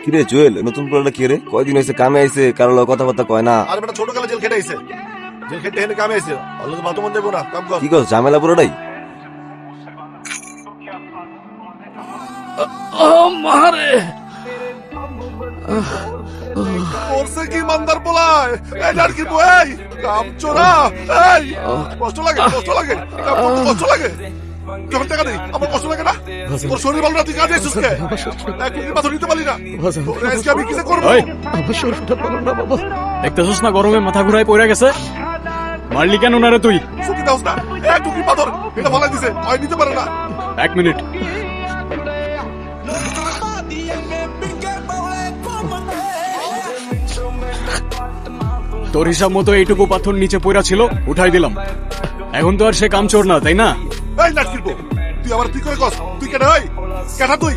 কিরে জুয়েল, নতুন পোলাটা কে রে? কয়দিন হয়েছে কামে আইছে, কারো লগে কথাবার্তা কয় না। আর বেটা ছোট কালে জেল খেটে আইছে, জেল খেটে এনে কামে আইছে, অল্লাহ ভালো মন দেবো না, কাম কর। কি কস, ঝামেলা পুরোটাই? মারে করছে কি মান্দার পোলায়, এই লাড়কি বই, কাম চোরা, এই কষ্ট লাগে, কষ্ট লাগে, কাম করতে কষ্ট লাগে। যখন টাকা দেই আমার কষ্ট লাগে না? তোর শরীর ভালো না, তুই কাজে এসেছিস কে? এক মিনিট পাথর নিতে পারি না, তোরে আজকে আমি কিসে করবো? আমার শরীরটা ভালো না বাবা। দেখতেছিস না গরমে মাথা ঘুরাই পড়ে গেছে? মারলি কেন না রে তুই? সুখী দাস না, এক টুকরি পাথর এটা ভালাই দিছে, হয় নিতে পারে না। এক মিনিট। তোর হিসাব মতো এইটুকু পাথর নিচে পড়া ছিল, উঠাই দিলাম। এখন তো আর সে কামচোর না, তাই না? এই লাড়কির বউ, তুই আমার তুই করে কস, তুই কেটে হয় কেটা তুই